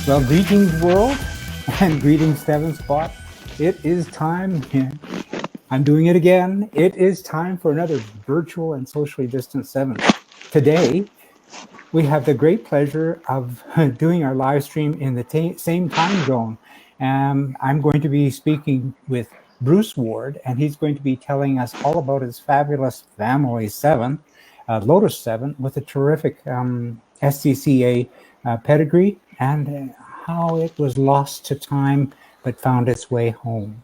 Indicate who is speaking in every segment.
Speaker 1: Well, greetings, world, and greetings, Seven Spot. It is time. I'm doing it again. It is time for another virtual and socially distant seven. Today, we have the great pleasure of doing our live stream in the same time zone. I'm going to be speaking with Bruce Ward, and he's going to be telling us all about his fabulous family seven, Lotus 7, with a terrific SCCA pedigree, and how it was lost to time but found its way home.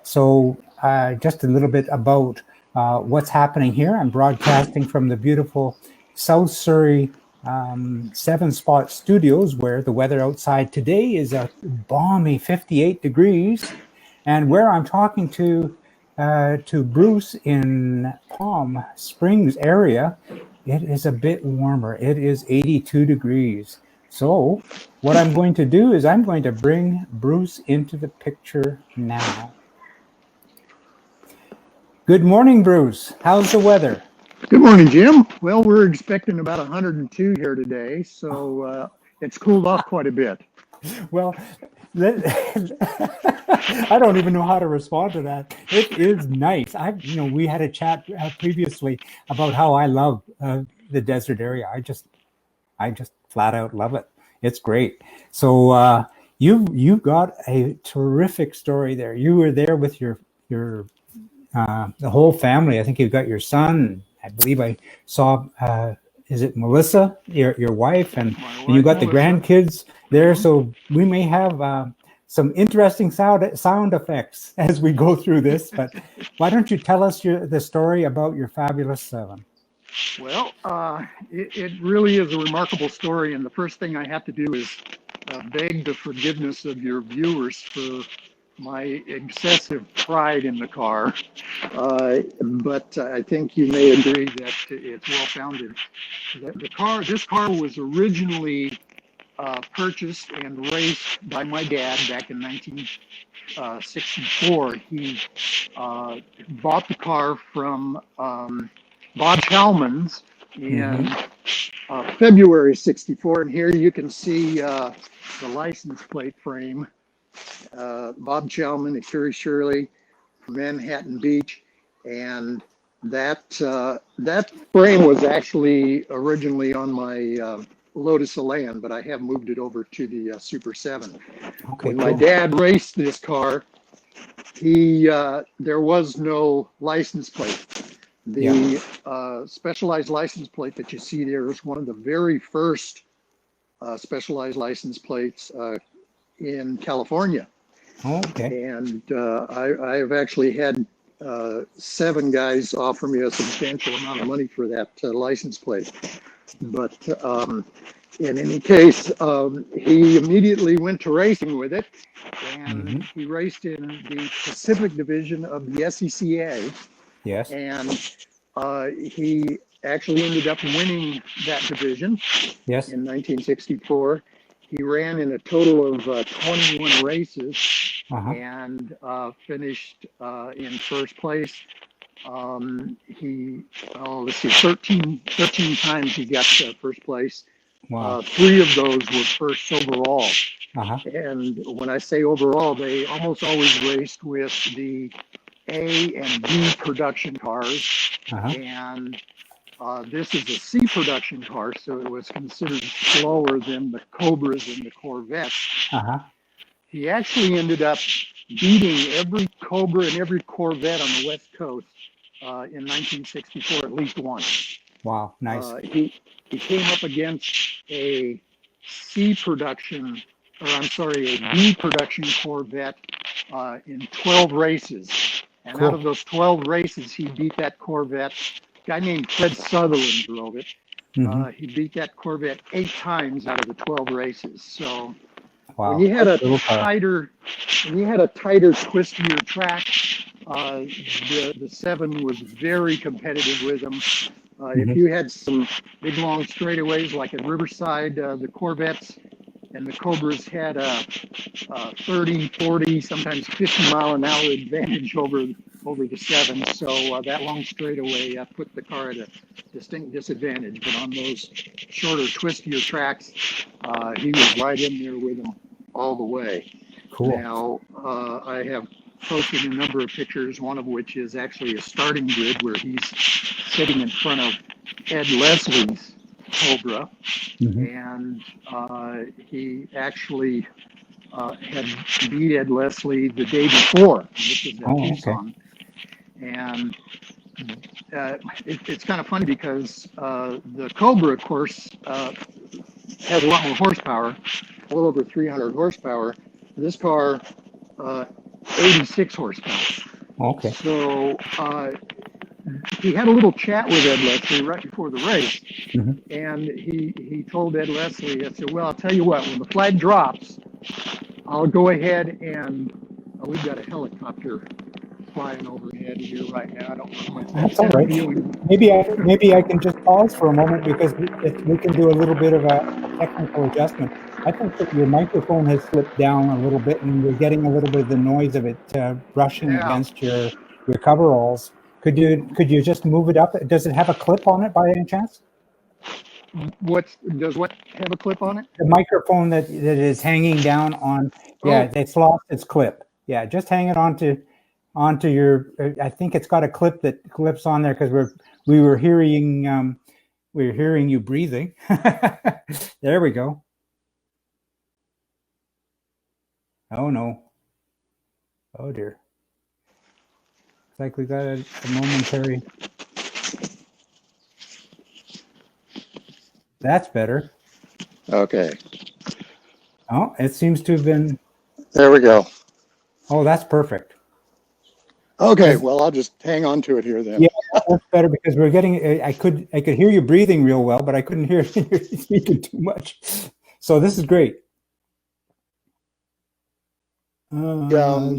Speaker 1: So just a little bit about what's happening here. I'm broadcasting from the beautiful South Surrey Seven Spot Studios, where the weather outside today is a balmy 58 degrees, and where I'm talking to Bruce in Palm Springs area, it is a bit warmer. It is 82 degrees. So what I'm going to do is I'm going to bring Bruce into the picture now. Good morning, Bruce. How's the weather?
Speaker 2: Good morning, Jim. Well, we're expecting about 102 here today, so it's cooled off quite a bit.
Speaker 1: Well, I don't even know how to respond to that. It is nice. We had a chat previously about how I love the desert area. I just flat out love it. It's great. So you've got a terrific story there. You were there with your the whole family. I think you've got your son. I believe I saw. Is it Melissa, your wife, and you got the grandkids there? So we may have some interesting sound effects as we go through this. But why don't you tell us the story about your fabulous seven?
Speaker 2: Well, it really is a remarkable story, and the first thing I have to do is beg the forgiveness of your viewers for my excessive pride in the car, but I think you may agree that it's well-founded. This car was originally purchased and raced by my dad back in 1964. He bought the car from Bob Chalmans in February '64, and here you can see the license plate frame. Bob Chalman, Akiri Shirley, Manhattan Beach, and that frame was actually originally on my Lotus Elan, but I have moved it over to the Super 7. Okay, when my dad raced this car, there was no license plate. The specialized license plate that you see there is one of the very first specialized license plates in California. Okay. And I've actually had 7 guys offer me a substantial amount of money for that license plate. But in any case, he immediately went to racing with it, and he raced in the Pacific Division of the SCCA. Yes. And he actually ended up winning that division. Yes. In 1964. He ran in a total of 21 races and finished in first place. 13 times he got first place. Wow. 3 of those were first overall. And when I say overall, they almost always raced with the A and B production cars. And this is a C production car, so it was considered slower than the Cobras and the Corvettes. He actually ended up beating every Cobra and every Corvette on the West Coast in 1964, at least once. Wow, nice. He came up against a B production Corvette in 12 races. And out of those 12 races, he beat that Corvette. A guy named Fred Sutherland drove it. He beat that Corvette 8 times out of the 12 races. So when you had a tighter, twistier track, the 7 was very competitive with them. If you had some big long straightaways like at Riverside, the Corvettes and the Cobras had a 30, 40, sometimes 50 mile an hour advantage over the 7. So that long straightaway put the car at a distinct disadvantage. But on those shorter, twistier tracks, he was right in there with them. all the way.
Speaker 1: Cool.
Speaker 2: Now, I have posted a number of pictures, one of which is actually a starting grid where he's sitting in front of Ed Leslie's Cobra, and he actually had beat Ed Leslie the day before. This is at Tucson. And it's kind of funny because the Cobra, of course, has a lot more horsepower, a little over 300 horsepower. This car, 86 horsepower.
Speaker 1: Okay.
Speaker 2: So he had a little chat with Ed Leslie right before the race, and he told Ed Leslie, I said, well, I'll tell you what, when the flag drops, I'll go ahead and we've got a helicopter flying overhead here right now. I don't know if
Speaker 1: that's all right. Maybe I can just pause for a moment because we can do a little bit of a technical adjustment. I think that your microphone has slipped down a little bit, and you're getting a little bit of the noise of it brushing against your coveralls. Could you just move it up? Does it have a clip on it by any chance?
Speaker 2: Does what have a clip on it?
Speaker 1: The microphone that is hanging down on. Yeah, it's lost its clip. Yeah, just hang it onto your. I think it's got a clip that clips on there because we were hearing you breathing. There we go. Oh no. Oh dear. It's like we got a momentary. That's better.
Speaker 2: Okay.
Speaker 1: Oh, it seems to have been.
Speaker 2: There we go.
Speaker 1: Oh, that's perfect.
Speaker 2: Okay, well, I'll just hang on to it here then.
Speaker 1: Yeah, that's better because we're getting. I could hear you breathing real well, but I couldn't hear you speaking too much. So this is great.
Speaker 2: Where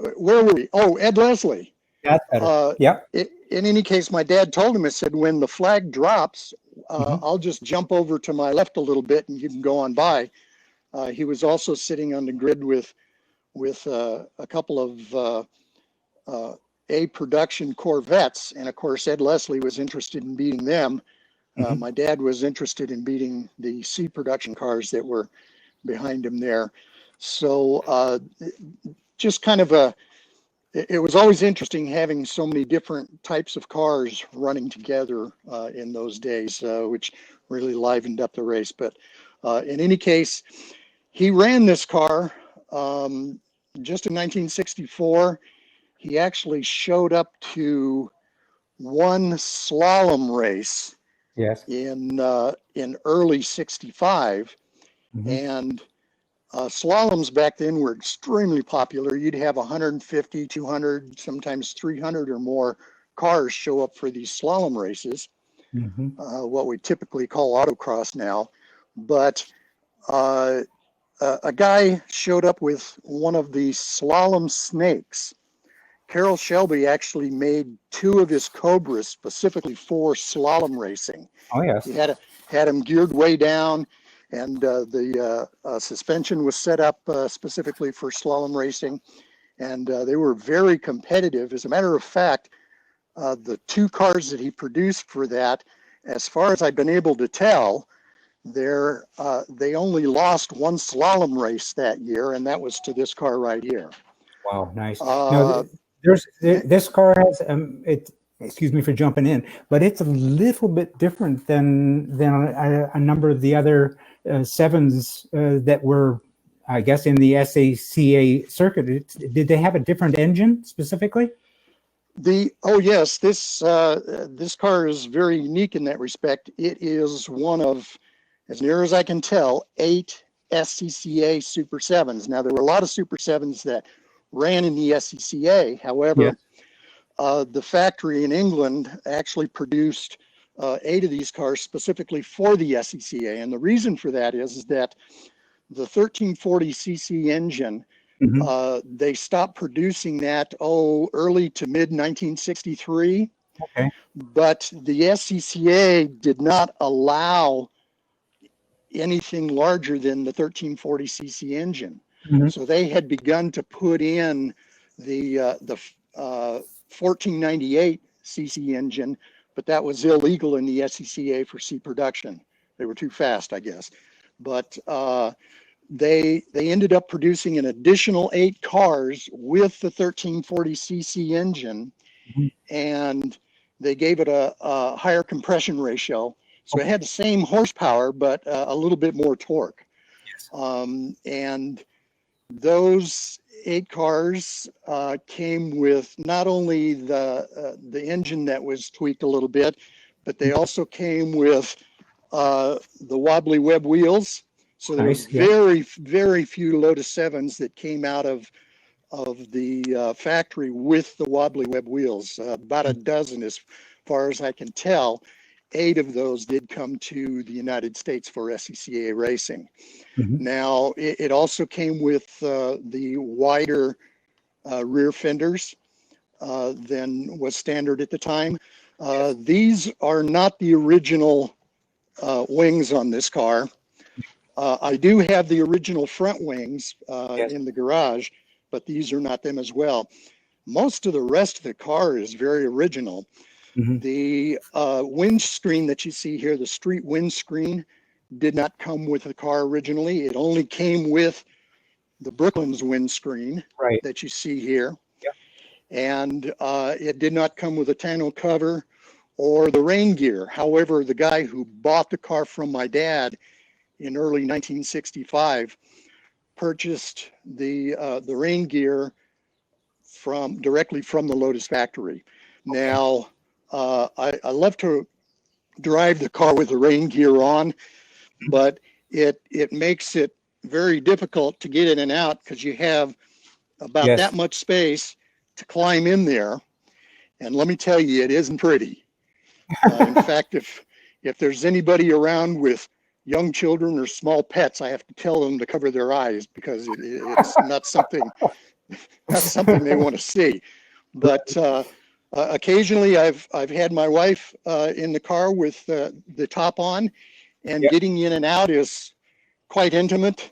Speaker 2: were we? Oh, Ed Leslie.
Speaker 1: That's better. Yeah.
Speaker 2: In any case, my dad told him, I said, when the flag drops, I'll just jump over to my left a little bit and you can go on by. He was also sitting on the grid with a couple of A production Corvettes. And of course, Ed Leslie was interested in beating them. My dad was interested in beating the C production cars that were behind him there. So just kind of it was always interesting having so many different types of cars running together in those days, which really livened up the race. But in any case, he ran this car just in 1964. He actually showed up to one slalom race in early 65. And slaloms back then were extremely popular. You'd have 150, 200, sometimes 300 or more cars show up for these slalom races, what we typically call autocross now. But a guy showed up with one of the slalom snakes. Carroll Shelby actually made two of his Cobras specifically for slalom racing.
Speaker 1: Oh, yes.
Speaker 2: He had them geared way down, and the suspension was set up specifically for slalom racing, and they were very competitive. As a matter of fact, the two cars that he produced for that, as far as I've been able to tell, they only lost one slalom race that year, and that was to this car right here.
Speaker 1: Wow, nice. Now, this car has excuse me for jumping in, but it's a little bit different than a number of the other sevens that were, I guess, in the SCCA circuit. Did they have a different engine specifically?
Speaker 2: Yes, this car is very unique in that respect. It is one of, as near as I can tell, 8 SCCA Super 7s. Now, there were a lot of Super 7s that ran in the SCCA. However, the factory in England actually produced 8 of these cars specifically for the SCCA. And the reason for that is that the 1340cc engine, they stopped producing that, early to mid 1963.
Speaker 1: Okay.
Speaker 2: But the SCCA did not allow anything larger than the 1340cc engine. So they had begun to put in the 1498 cc engine, but that was illegal in the SCCA for C production. They were too fast, I guess. But they ended up producing an additional 8 cars with the 1340cc engine, and they gave it a higher compression ratio. So it had the same horsepower, but a little bit more torque. And those 8 cars came with not only the engine that was tweaked a little bit, but they also came with the wobbly web wheels. So there were very few Lotus 7s that came out of the factory with the wobbly web wheels. About a dozen, as far as I can tell. 8 of those did come to the United States for SCCA racing. Now, it also came with the wider rear fenders than was standard at the time. These are not the original wings on this car. I do have the original front wings in the garage, but these are not them as well. Most of the rest of the car is very original. The windscreen that you see here, the street windscreen, did not come with the car originally. It only came with the Brooklyn's windscreen that you see here. And it did not come with a tonneau cover or the rain gear. However, the guy who bought the car from my dad in early 1965 purchased the rain gear directly from the Lotus factory. Now, I love to drive the car with the rain gear on, but it makes it very difficult to get in and out because you have about that much space to climb in there. And let me tell you, it isn't pretty. In fact, if there's anybody around with young children or small pets, I have to tell them to cover their eyes because it's not something they want to see. But occasionally I've had my wife in the car with the top on, and getting in and out is quite intimate.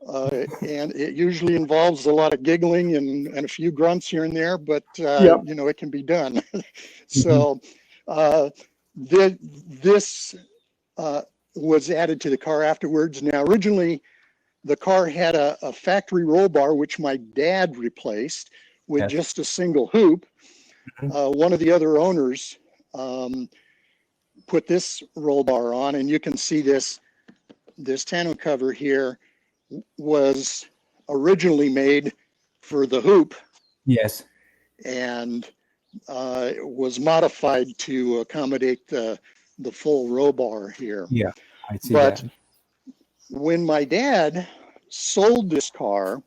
Speaker 2: And it usually involves a lot of giggling and a few grunts here and there, but you know, it can be done. So this was added to the car afterwards. Now, originally, the car had a factory roll bar, which my dad replaced with just a single hoop. One of the other owners put this roll bar on, and you can see this tonneau cover here was originally made for the hoop. And was modified to accommodate the full roll bar here.
Speaker 1: I see that.
Speaker 2: But when my dad sold this car,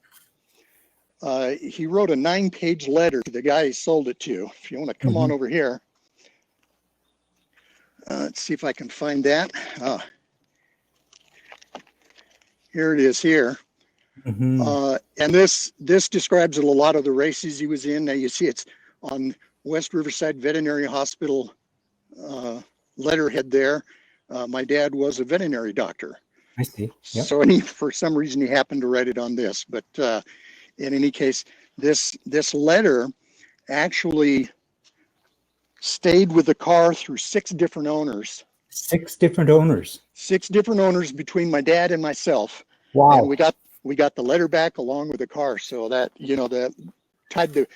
Speaker 2: he wrote a 9-page letter to the guy he sold it to. If you want to come on over here. Let's see if I can find that. Here it is here. And this describes a lot of the races he was in. Now you see it's on West Riverside Veterinary Hospital letterhead there. My dad was a veterinary doctor.
Speaker 1: I see.
Speaker 2: So for some reason he happened to write it on this. But in any case, this letter actually stayed with the car through 6 different owners.
Speaker 1: 6 different owners.
Speaker 2: 6 different owners between my dad and myself.
Speaker 1: Wow.
Speaker 2: And we got the letter back along with the car, so that, you know, that tied to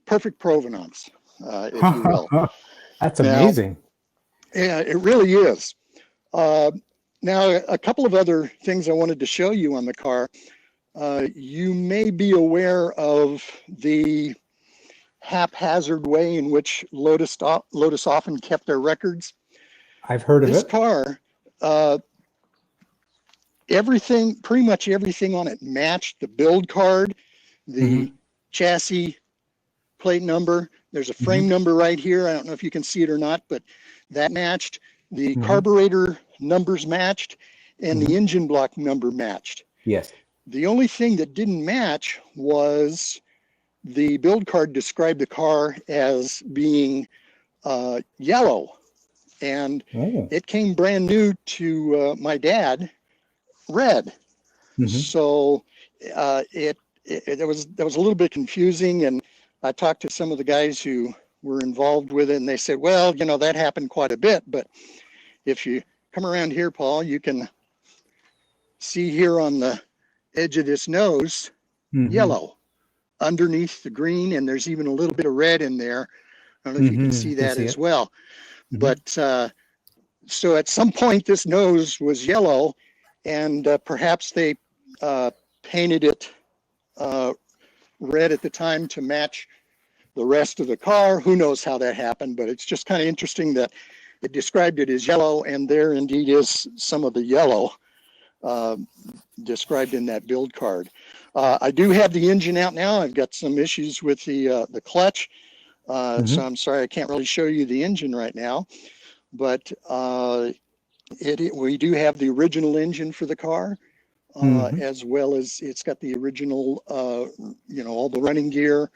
Speaker 2: perfect provenance, if you will.
Speaker 1: That's amazing.
Speaker 2: Now, yeah, it really is. Now, a couple of other things I wanted to show you on the car. You may be aware of the haphazard way in which Lotus often kept their records.
Speaker 1: I've heard of it.
Speaker 2: This car, pretty much everything on it matched the build card, the chassis plate number. There's a frame number right here. I don't know if you can see it or not, but that matched. The carburetor numbers matched, and the engine block number matched.
Speaker 1: Yes.
Speaker 2: The only thing that didn't match was the build card described the car as being yellow, and it came brand new to my dad, red. So that was a little bit confusing, and I talked to some of the guys who were involved with it, and they said, well, you know, that happened quite a bit, but if you come around here, Paul, you can see here on the edge of this nose
Speaker 1: Mm-hmm.
Speaker 2: yellow underneath the green, and there's even a little bit of red in there. I don't know if you can see
Speaker 1: Can
Speaker 2: that
Speaker 1: see
Speaker 2: as
Speaker 1: it.
Speaker 2: well.
Speaker 1: Mm-hmm.
Speaker 2: But so at some point, this nose was yellow, and perhaps they painted it red at the time to match the rest of the car. Who knows how that happened, but it's just kind of interesting that it described it as yellow, and there indeed is some of the yellow described in that build card. I do have the engine out now. I've got some issues with the clutch, so I'm sorry I can't really show you the engine right now, but we do have the original engine for the car. As well as it's got the original, all the running gear,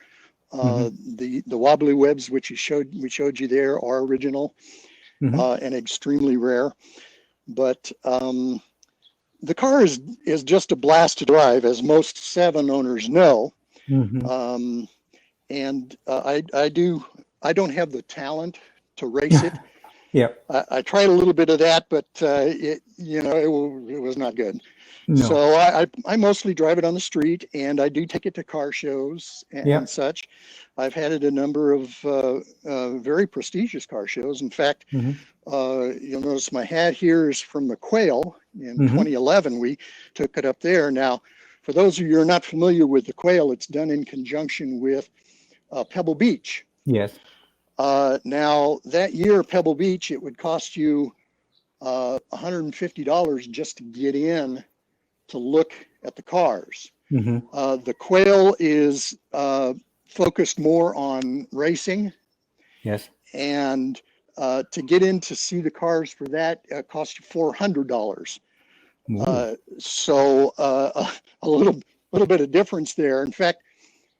Speaker 2: the wobbly webs, which we showed you there, are original and extremely rare. But the car is just a blast to drive, as most 7 owners know. And I don't have the talent to race it.
Speaker 1: Yep.
Speaker 2: I tried a little bit of that, but it was not good.
Speaker 1: No.
Speaker 2: So I mostly drive it on the street, and I do take it to car shows and such. I've had it a number of very prestigious car shows. In fact, you'll notice my hat here is from the Quail in 2011. We took it up there. Now, for those of you who are not familiar with the Quail, it's done in conjunction with Pebble Beach.
Speaker 1: Yes.
Speaker 2: Now, that year, Pebble Beach, it would cost you $150 just to get in to look at the cars. The Quail is focused more on racing.
Speaker 1: Yes.
Speaker 2: And to get in to see the cars for that costs you $400. So a little bit of difference there. In fact,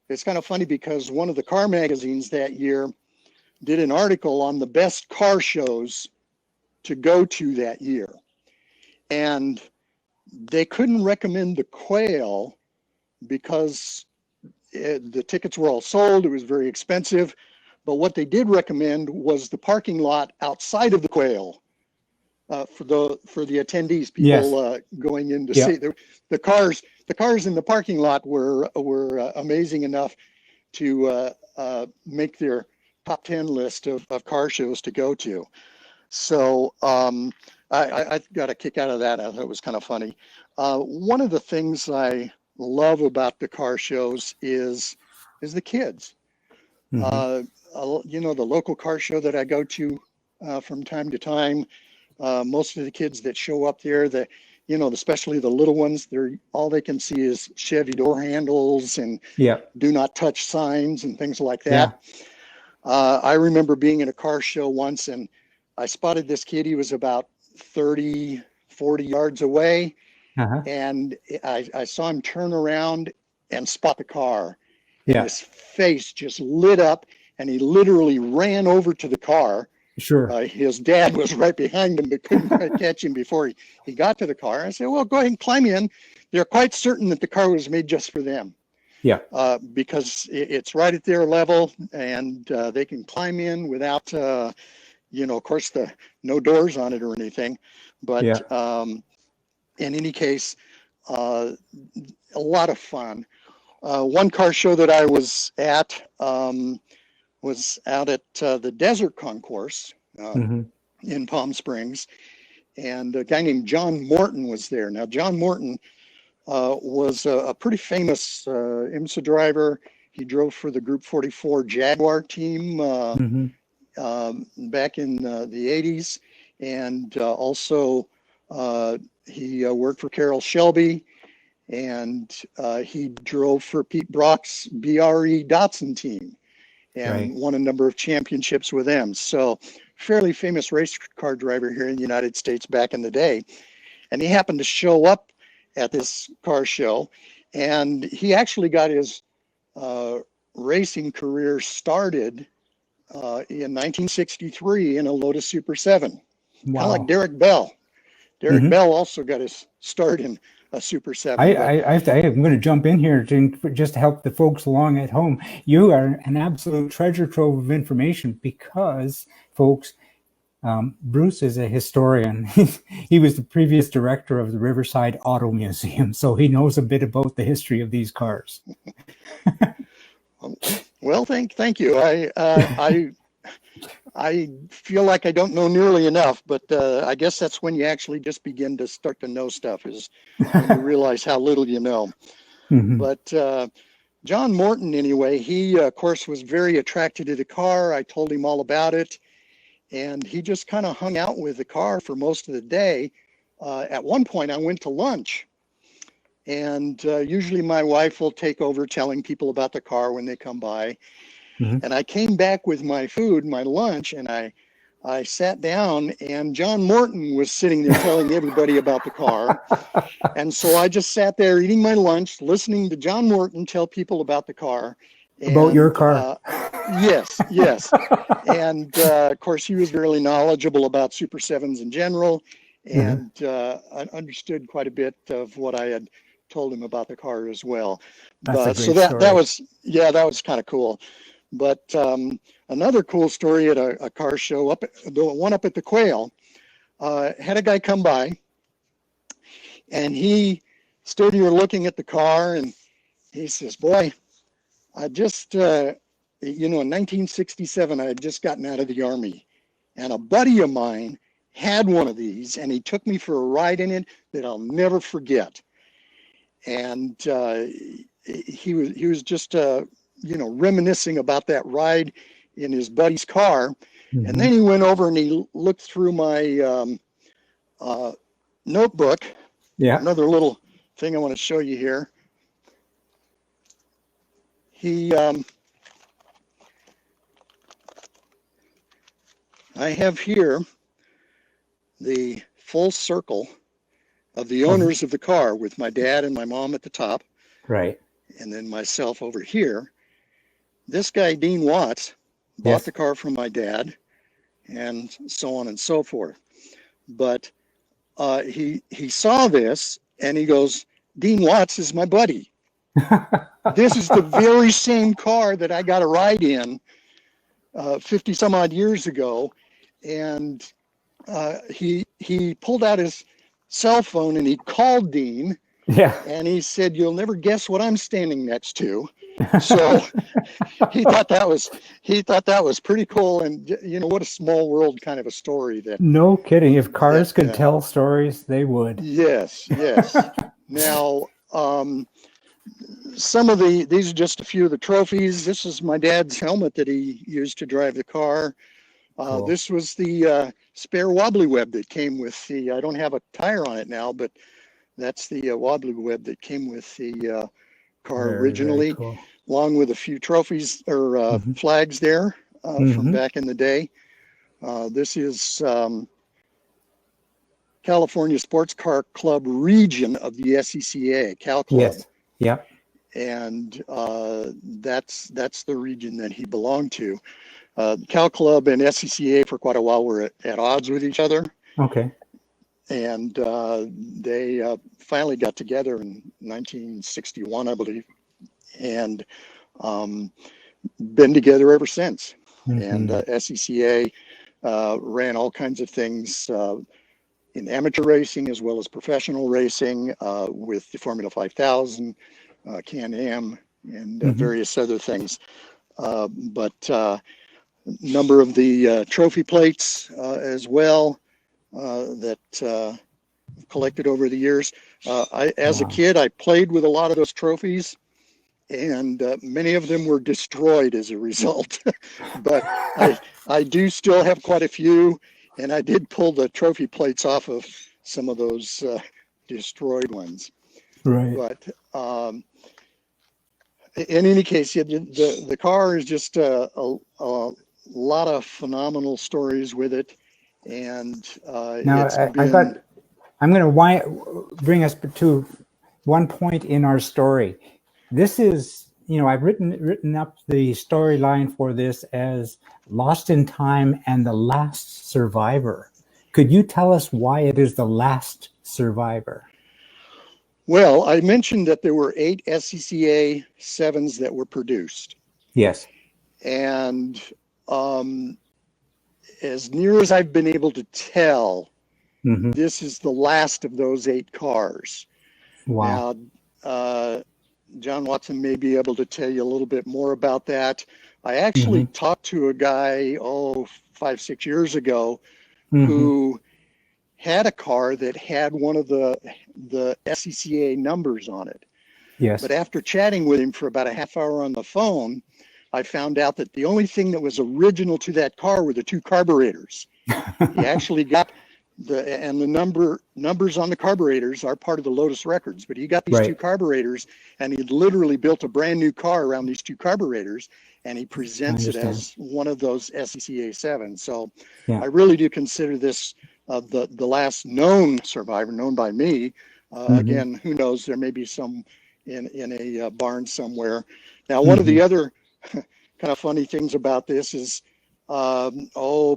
Speaker 2: it's kind of funny because one of the car magazines that year did an article on the best car shows to go to that year. And they couldn't recommend the Quail because the tickets were all sold. It was very expensive. But what they did recommend was the parking lot outside of the Quail for the attendees, people going in to see the cars. The cars in the parking lot were amazing enough to make their top 10 list of car shows to go to. So I got a kick out of that. I thought it was kind of funny. One of the things I love about the car shows is the kids. The local car show that I go to from time to time, most of the kids that show up there, especially the little ones, all they can see is Chevy door handles and do not touch signs and things like that. I remember being at a car show once, and I spotted this kid. He was about 30, 40 yards away. And I saw him turn around and spot the car. And his face just lit up, and he literally ran over to the car. His dad was right behind him, but couldn't quite catch him before he got to the car. I said, well, go ahead and climb in. They're quite certain that the car was made just for them. Because it's right at their level, and they can climb in without, of course, no doors on it or anything. But in any case, a lot of fun. One car show that I was at was out at the Desert Concourse in Palm Springs, and a guy named John Morton was there. Now, John Morton was a pretty famous IMSA driver. He drove for the Group 44 Jaguar team back in the 80s, and also he worked for Carroll Shelby, and he drove for Pete Brock's BRE Datsun team and won a number of championships with them. So fairly famous race car driver here in the United States back in the day. And he happened to show up at this car show, and he actually got his racing career started in 1963 in a Lotus Super 7. Kind of like Derek Bell. Derek Bell also got his start in a Super 7.
Speaker 1: I'm going to jump in here just to help the folks along at home. You are an absolute treasure trove of information because, folks, Bruce is a historian. He was the previous director of the Riverside Auto Museum, so he knows a bit about the history of these cars.
Speaker 2: Well, thank you. I feel like I don't know nearly enough, but I guess that's when you actually just begin to start to know stuff, is when you realize how little you know.
Speaker 1: Mm-hmm.
Speaker 2: But John Morton, anyway, he, of course, was very attracted to the car. I told him all about it, and he just kind of hung out with the car for most of the day. At one point, I went to lunch, and usually my wife will take over telling people about the car when they come by.
Speaker 1: Mm-hmm.
Speaker 2: And I came back with my food, my lunch, and I sat down, and John Morton was sitting there telling everybody about the car. And so I just sat there eating my lunch, listening to John Morton tell people about the car.
Speaker 1: About your car.
Speaker 2: Yes. And of course, he was really knowledgeable about Super 7s in general, and I understood quite a bit of what I had told him about the car as well.
Speaker 1: That's a
Speaker 2: So
Speaker 1: great story.
Speaker 2: that was kind of cool. But another cool story at a car show, the one up at the Quail, had a guy come by, and he stood here looking at the car, and he says, "Boy, I just, in 1967, I had just gotten out of the Army, and a buddy of mine had one of these, and he took me for a ride in it that I'll never forget." And he was just reminiscing about that ride in his buddy's car.
Speaker 1: Mm-hmm.
Speaker 2: And then he went over and he looked through my notebook.
Speaker 1: Yeah.
Speaker 2: Another little thing I want to show you here. I have here the full circle of the owners of the car, with my dad and my mom at the top.
Speaker 1: Right.
Speaker 2: And then myself over here. This guy, Dean Watts, bought the car from my dad, and so on and so forth. But he saw this, and he goes, "Dean Watts is my buddy. This is the very same car that I got a ride in 50 some odd years ago." And he pulled out his cell phone and he called Dean.
Speaker 1: Yeah.
Speaker 2: And he said, "You'll never guess what I'm standing next to." So he thought that was pretty cool. And what a small world kind of a story that.
Speaker 1: No kidding. If cars could tell stories, they would.
Speaker 2: Yes. Now, these are just a few of the trophies. This is my dad's helmet that he used to drive the car. Cool. This was the spare wobbly web that came with I don't have a tire on it now, but that's the wobbly web that came with the car originally, very cool. Along with a few trophies or flags there from back in the day. This is California Sports Car Club region of the SCCA, Cal Club.
Speaker 1: Yes. Yep.
Speaker 2: And that's the region that he belonged to. Cal Club and SCCA for quite a while were at odds with each other.
Speaker 1: Okay.
Speaker 2: And they finally got together in 1961, I believe, and been together ever since. And SCCA ran all kinds of things in amateur racing as well as professional racing with the Formula 5000, Can-Am, and various other things. But number of the trophy plates as well that collected over the years. As a kid, I played with a lot of those trophies, and many of them were destroyed as a result. But I do still have quite a few, and I did pull the trophy plates off of some of those destroyed ones.
Speaker 1: Right.
Speaker 2: But in any case, the car is just a lot of phenomenal stories with it. And
Speaker 1: now I'm going to bring us to one point in our story. This is, I've written up the storyline for this as Lost in Time and the Last Survivor. Could you tell us why it is the last survivor?
Speaker 2: Well, I mentioned that there were 8 SCCA 7s that were produced.
Speaker 1: Yes.
Speaker 2: And as near as I've been able to tell,
Speaker 1: Hmm.
Speaker 2: this is the last of those 8 cars.
Speaker 1: Wow.
Speaker 2: Now, John Watson may be able to tell you a little bit more about that. I
Speaker 1: Hmm.
Speaker 2: actually talked to a guy, 5, 6 years ago,
Speaker 1: Hmm.
Speaker 2: who had a car that had one of the SCCA numbers on it.
Speaker 1: Yes.
Speaker 2: But after chatting with him for about a half hour on the phone, I found out that the only thing that was original to that car were the 2 carburetors. He actually got the numbers on the carburetors are part of the Lotus records, but he got these 2
Speaker 1: Right.
Speaker 2: carburetors, and he literally built a brand new car around these 2 carburetors, and he
Speaker 1: I
Speaker 2: presents it
Speaker 1: understand.
Speaker 2: as one of those SCCA 7s. So
Speaker 1: Yeah.
Speaker 2: I really do consider this the last known survivor, known by me.
Speaker 1: Hmm.
Speaker 2: Again, who knows? There may be some in a barn somewhere. Now, one of
Speaker 1: Hmm.
Speaker 2: the other kind of funny things about this is,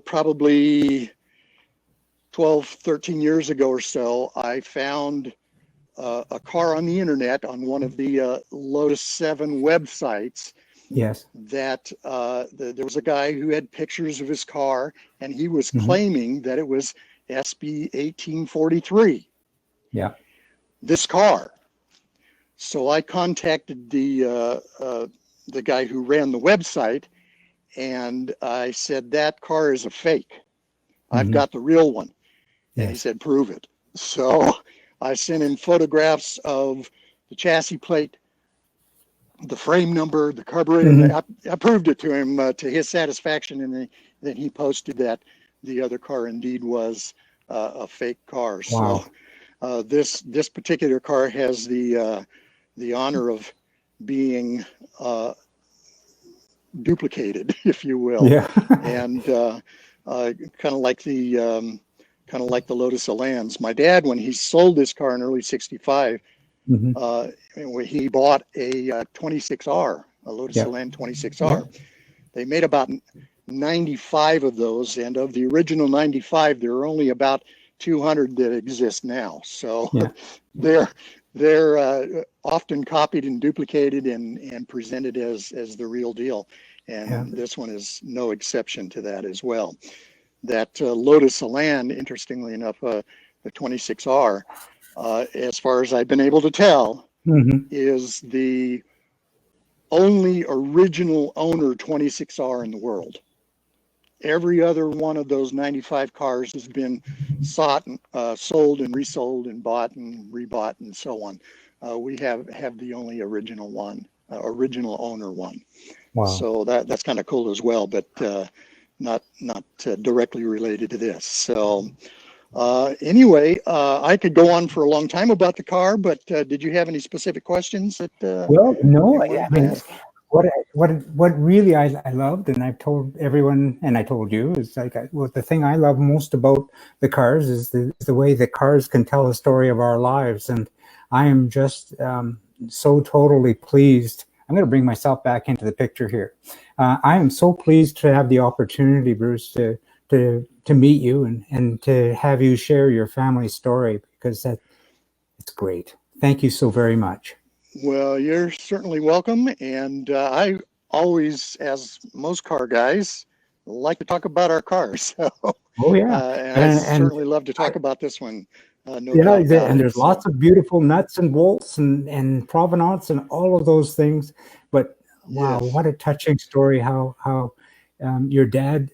Speaker 2: probably 12, 13 years ago or so, I found a car on the internet on one of the Lotus 7 websites
Speaker 1: Yes.
Speaker 2: that there was a guy who had pictures of his car, and he was
Speaker 1: Hmm.
Speaker 2: claiming that it was SB 1843,
Speaker 1: Yeah.
Speaker 2: this car. So I contacted the guy who ran the website, and I said, that car is a fake. I've
Speaker 1: Hmm.
Speaker 2: got the real one. And he
Speaker 1: Yes.
Speaker 2: said, prove it. So I sent him photographs of the chassis plate, the frame number, the carburetor, and
Speaker 1: Hmm.
Speaker 2: I proved it to him to his satisfaction. And then he posted that the other car indeed was a fake car. So
Speaker 1: Wow.
Speaker 2: this particular car has the honor of being duplicated, if you will,
Speaker 1: Yeah.
Speaker 2: and kind of like the Lotus Elans. My dad, when he sold this car in early '65,
Speaker 1: Hmm.
Speaker 2: he bought a 26R, a Lotus
Speaker 1: Yeah.
Speaker 2: Elan
Speaker 1: Yeah.
Speaker 2: 26R. They made about 95 of those, and of the original 95, there are only about 200 that exist now. So
Speaker 1: Yeah.
Speaker 2: they're they're often copied and duplicated and presented as the real deal.
Speaker 1: Yeah.
Speaker 2: And this one is no exception to that as well. That Lotus Elan, interestingly enough, the 26R, as far as I've been able to tell,
Speaker 1: Hmm.
Speaker 2: is the only original owner 26R in the world. Every other one of those 95 cars has been sought, sold and resold and bought and rebought and so on. We have the only original one, original owner one.
Speaker 1: Wow.
Speaker 2: So that's kind of cool as well, but not directly related to this. So anyway, I could go on for a long time about the car, but did you have any specific questions that
Speaker 1: Well, no,
Speaker 2: you
Speaker 1: I
Speaker 2: wanted to
Speaker 1: mean,
Speaker 2: ask?
Speaker 1: what really I loved, and I've told everyone, and I told you, is like, well, the thing I love most about the cars is the way the cars can tell a story of our lives, and I am just so totally pleased. I'm going to bring myself back into the picture here. I am so pleased to have the opportunity, Bruce, to meet you and to have you share your family story, because that it's great. Thank you so very much.
Speaker 2: Well, you're certainly welcome. And I always, as most car guys, like to talk about our cars.
Speaker 1: Oh yeah,
Speaker 2: And I
Speaker 1: and
Speaker 2: certainly love to
Speaker 1: I,
Speaker 2: talk about this one. No
Speaker 1: yeah,
Speaker 2: doubt about
Speaker 1: and
Speaker 2: it.
Speaker 1: there's
Speaker 2: So,
Speaker 1: lots of beautiful nuts and bolts and provenance and all of those things. But wow,
Speaker 2: yes.
Speaker 1: what a touching story! How your dad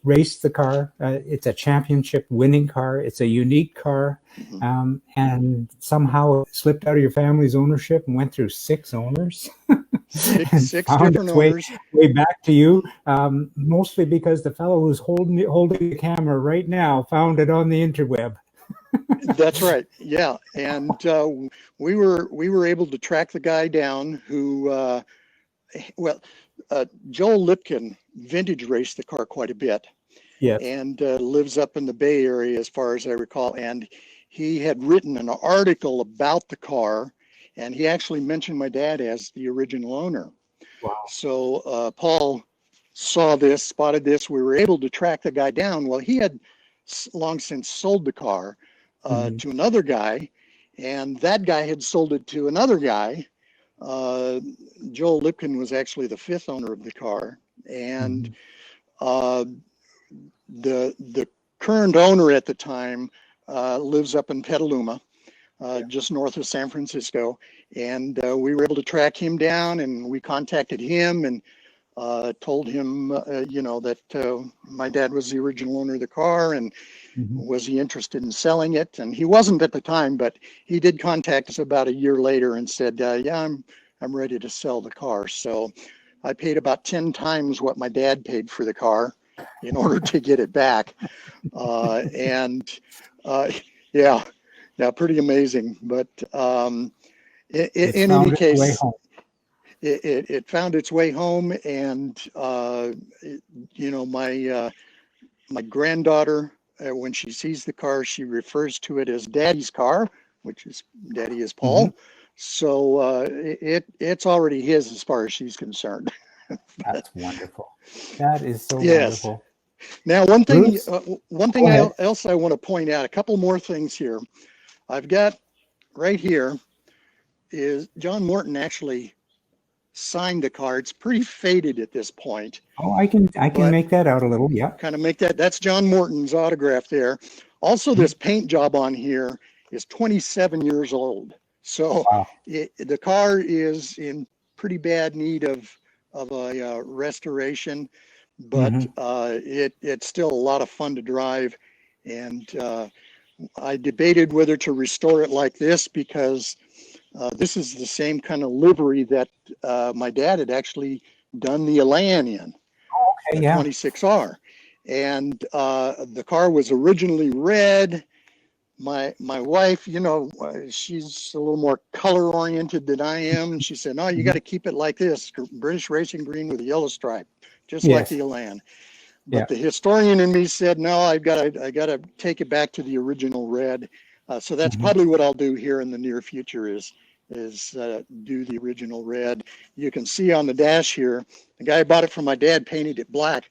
Speaker 1: raced the car. It's a championship winning car. It's a unique car,
Speaker 2: Mhm.
Speaker 1: and somehow it slipped out of your family's ownership and went through 6 owners and
Speaker 2: Six
Speaker 1: found
Speaker 2: different
Speaker 1: its
Speaker 2: owners.
Speaker 1: way back to you. Mostly because the fellow who's holding the camera right now found it on the interweb.
Speaker 2: That's right. Yeah. And we were able to track the guy down who, well, Joel Lipkin vintage raced the car quite a bit,
Speaker 1: Yes.
Speaker 2: and lives up in the Bay Area, as far as I recall. And he had written an article about the car, and he actually mentioned my dad as the original owner.
Speaker 1: Wow.
Speaker 2: So Paul saw this, spotted this. We were able to track the guy down. Well, he had long since sold the car
Speaker 1: Mhm.
Speaker 2: to another guy, and that guy had sold it to another guy. Uh, Joel Lipkin was actually the fifth owner of the car, and
Speaker 1: Mhm.
Speaker 2: uh, the current owner at the time lives up in Petaluma, just north of San Francisco, and we were able to track him down, and we contacted him and told him, that my dad was the original owner of the car, and was he interested in selling it? And he wasn't at the time, but he did contact us about a year later and said, yeah, I'm ready to sell the car. So I paid about 10 times what my dad paid for the car in order to get it back. Yeah, pretty amazing. But in any case, it found its way home, and my granddaughter, when she sees the car, she refers to it as Daddy's car, which is Daddy is Paul. So it's already his as far as she's concerned.
Speaker 1: That's wonderful. That is so wonderful.
Speaker 2: Now, one thing else I want to point out, a couple more things here. I've got right here is John Morton actually signed the car. It's pretty faded at this point.
Speaker 1: Oh, I can make that out a little. Yeah.
Speaker 2: Kind of make that. That's John Morton's autograph there. Also, this paint job on here is 27 years old. So the car is in pretty bad need of a restoration, but it's still a lot of fun to drive. And I debated whether to restore it like this, because this is the same kind of livery that my dad had actually done the Elan in, the 26R. And the car was originally red. My wife, she's a little more color oriented than I am. She said, no, you got to keep it like this, British racing green with a yellow stripe, just like the Elan. But the historian in me said, no, I got to take it back to the original red. So that's probably what I'll do here in the near future is do the original red. You can see on the dash here, the guy who bought it from my dad painted it black,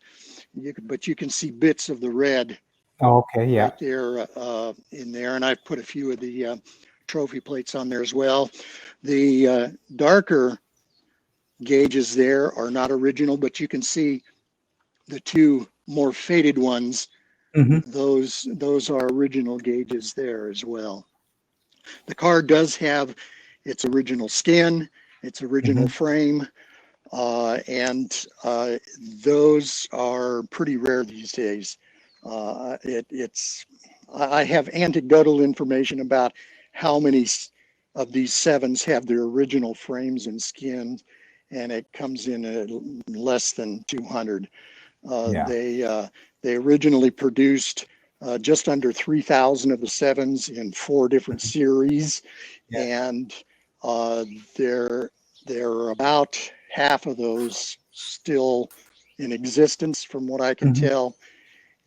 Speaker 2: but you can see bits of the red. Right there in there, and I've put a few of the trophy plates on there as well. The darker gauges there are not original, but you can see the two more faded ones. Those are original gauges there as well. The car does have its original skin, its original frame, and those are pretty rare these days. I have anecdotal information about how many of these sevens have their original frames and skins, and it comes in at less than 200. They originally produced just under 3,000 of the sevens in 4 different series, and there are about half of those still in existence, from what I can tell.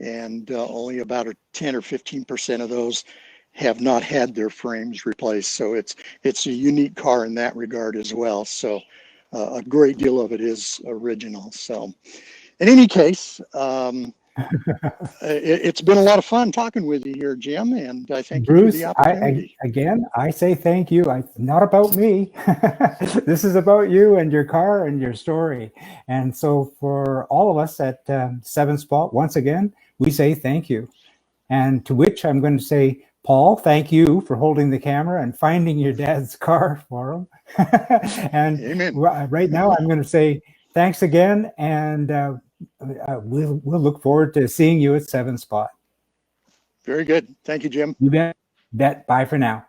Speaker 2: And only about 10 or 15% of those have not had their frames replaced. So it's a unique car in that regard as well. So a great deal of it is original. So in any case, it's been a lot of fun talking with you here, Jim, and I thank you for the opportunity.
Speaker 1: I say thank you. It's not about me. This is about you and your car and your story. And so for all of us at Seven Spot, once again, we say thank you. And to which I'm going to say, Paul, thank you for holding the camera and finding your dad's car for him. And right now I'm going to say thanks again, and we'll look forward to seeing you at Seven Spot.
Speaker 2: Very good. Thank you, Jim.
Speaker 1: You bet. Bye for now.